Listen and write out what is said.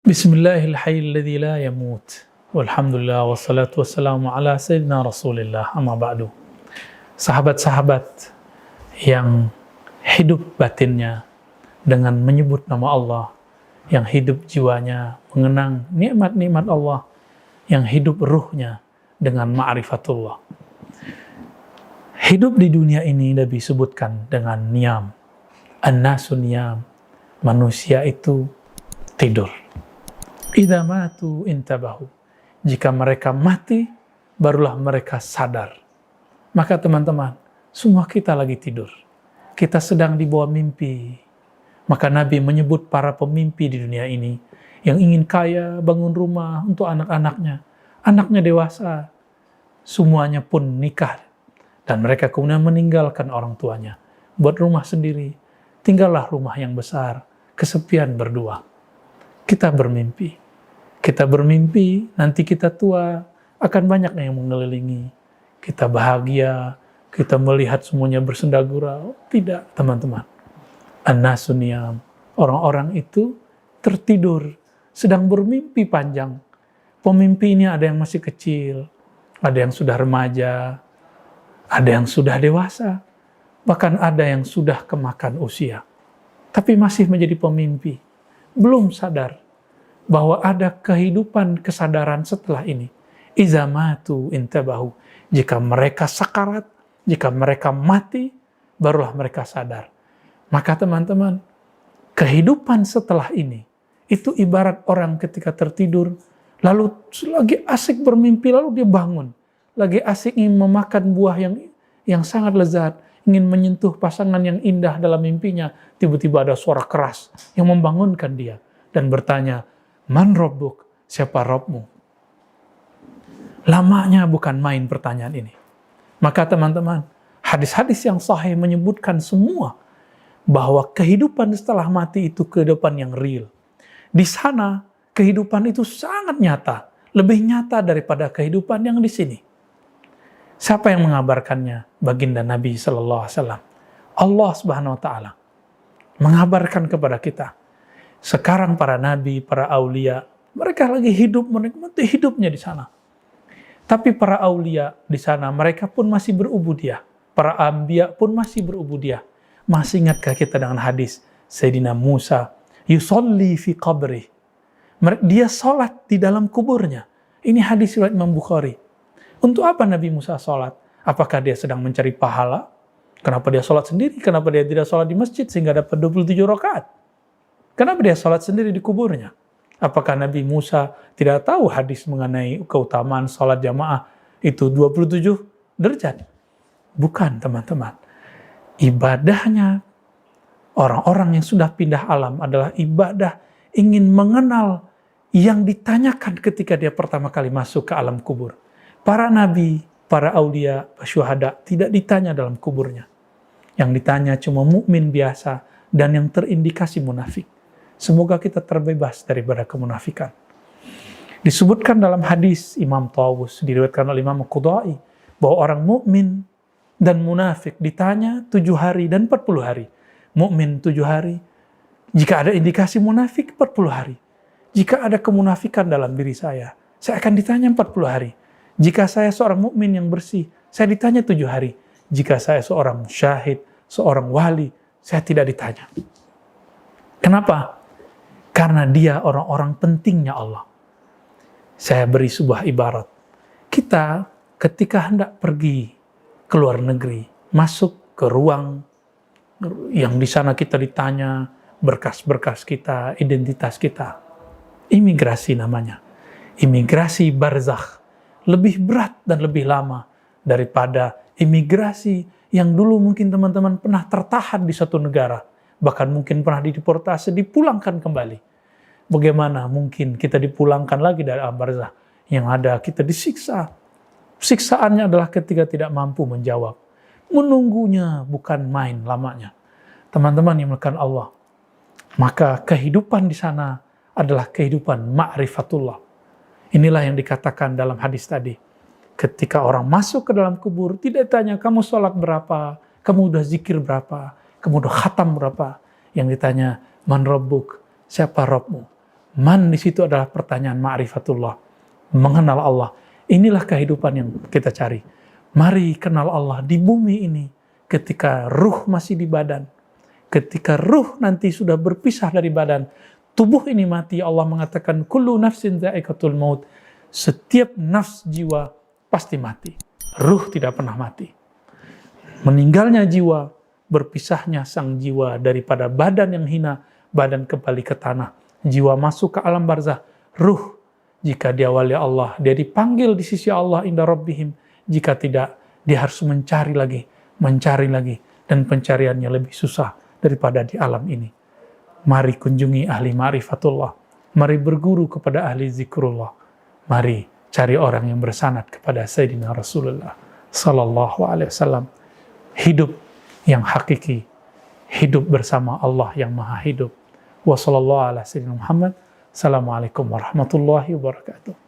Bismillahirrahmanirrahim la yamut. Walhamdulillah wassalatu wassalamu ala sayyidina Rasulillah amma ba'du. Sahabat-sahabat yang hidup batinnya dengan menyebut nama Allah, yang hidup jiwanya mengenang nikmat-nikmat Allah, yang hidup ruhnya dengan ma'rifatullah. Hidup di dunia ini Nabi sebutkan dengan niyam. An-nasu niyam. Manusia itu tidur. Idza matu intabahu. Jika mereka mati, barulah mereka sadar. Maka teman-teman, semua kita lagi tidur. Kita sedang di bawah mimpi. Maka Nabi menyebut para pemimpi di dunia ini yang ingin kaya, bangun rumah untuk anak-anaknya. Anaknya dewasa, semuanya pun nikah. Dan mereka kemudian meninggalkan orang tuanya. Buat rumah sendiri. Tinggallah rumah yang besar, kesepian berdua. Kita bermimpi. Kita bermimpi, nanti kita tua, akan banyak yang mengelilingi. Kita bahagia, kita melihat semuanya bersenda gurau. Tidak, teman-teman. An-nasu niyam. Orang-orang itu tertidur, sedang bermimpi panjang. Pemimpi ini ada yang masih kecil, ada yang sudah remaja, ada yang sudah dewasa, bahkan ada yang sudah kemakan usia. Tapi masih menjadi pemimpi, belum sadar bahwa ada kehidupan kesadaran setelah ini. Iza matu intabahu. Jika mereka sakarat, jika mereka mati, barulah mereka sadar. Maka teman-teman, kehidupan setelah ini, itu ibarat orang ketika tertidur, lalu lagi asik bermimpi, lalu dia bangun. Lagi asik ingin memakan buah yang sangat lezat, ingin menyentuh pasangan yang indah dalam mimpinya, tiba-tiba ada suara keras yang membangunkan dia dan bertanya, Man Rabbuk, siapa Rabbmu? Lamanya bukan main pertanyaan ini. Maka teman-teman, hadis-hadis yang sahih menyebutkan semua bahwa kehidupan setelah mati itu kehidupan yang real. Di sana, kehidupan itu sangat nyata, lebih nyata daripada kehidupan yang di sini. Siapa yang mengabarkannya? Baginda Nabi SAW. Allah Subhanahu Wa Taala mengabarkan kepada kita. Sekarang para nabi, para aulia, mereka lagi hidup, menikmati hidupnya di sana. Tapi para aulia di sana, mereka pun masih berubudiyah. Para anbiya pun masih berubudiyah. Masih ingatkah kita dengan hadis Sayyidina Musa, yusolli fi qabri. Dia sholat di dalam kuburnya. Ini hadis riwayat Imam Bukhari. Untuk apa Nabi Musa sholat? Apakah dia sedang mencari pahala? Kenapa dia sholat sendiri? Kenapa dia tidak sholat di masjid sehingga dapat 27 rakaat? Kenapa dia sholat sendiri di kuburnya? Apakah Nabi Musa tidak tahu hadis mengenai keutamaan sholat jamaah itu 27 derajat? Bukan, teman-teman. Ibadahnya orang-orang yang sudah pindah alam adalah ibadah ingin mengenal yang ditanyakan ketika dia pertama kali masuk ke alam kubur. Para nabi, para aulia, syuhada tidak ditanya dalam kuburnya. Yang ditanya cuma mukmin biasa dan yang terindikasi munafik. Semoga kita terbebas daripada kemunafikan. Disebutkan dalam hadis Imam Tawus, diriwayatkan oleh Imam Qudai, bahwa orang mukmin dan munafik ditanya 7 hari dan 40 hari. Mukmin 7 hari, jika ada indikasi munafik 40 hari. Jika ada kemunafikan dalam diri saya akan ditanya 40 hari. Jika saya seorang mukmin yang bersih, saya ditanya 7 hari. Jika saya seorang syahid, seorang wali, saya tidak ditanya. Kenapa? Karena dia orang-orang pentingnya Allah. Saya beri sebuah ibarat. Kita ketika hendak pergi ke luar negeri, masuk ke ruang yang di sana kita ditanya berkas-berkas kita, identitas kita. Imigrasi namanya. Imigrasi barzakh. Lebih berat dan lebih lama daripada imigrasi yang dulu mungkin teman-teman pernah tertahan di satu negara. Bahkan mungkin pernah dideportasi, dipulangkan kembali. Bagaimana mungkin kita dipulangkan lagi dari alam barzakh? Yang ada kita disiksa. Siksaannya adalah ketika tidak mampu menjawab. Menunggunya bukan main lamanya. Teman-teman yang melakukan Allah. Maka kehidupan di sana adalah kehidupan ma'rifatullah. Inilah yang dikatakan dalam hadis tadi. Ketika orang masuk ke dalam kubur, tidak ditanya kamu sholat berapa, kamu udah zikir berapa, kamu udah khatam berapa. Yang ditanya, man rabbuk, siapa Rabbmu? Man di situ adalah pertanyaan ma'rifatullah, mengenal Allah. Inilah kehidupan yang kita cari. Mari kenal Allah di bumi ini ketika ruh masih di badan. Ketika ruh nanti sudah berpisah dari badan, tubuh ini mati, Allah mengatakan kullu nafsin dha'iqatul maut. Setiap nafs jiwa pasti mati. Ruh tidak pernah mati. Meninggalnya jiwa, berpisahnya sang jiwa daripada badan yang hina, badan kembali ke tanah. Jiwa masuk ke alam barzah. Ruh, jika dia wali Allah, dia dipanggil di sisi Allah inda rabbihim. Jika tidak, dia harus mencari lagi, dan pencariannya lebih susah daripada di alam ini. Mari kunjungi ahli ma'rifatullah. Mari berguru kepada ahli zikrullah. Mari cari orang yang bersanad kepada Sayyidina Rasulullah sallallahu alaihi wasallam. Hidup yang hakiki, hidup bersama Allah yang maha hidup. Wa sallallahu ala sayyidina Muhammad. Assalamualaikum warahmatullahi wabarakatuh.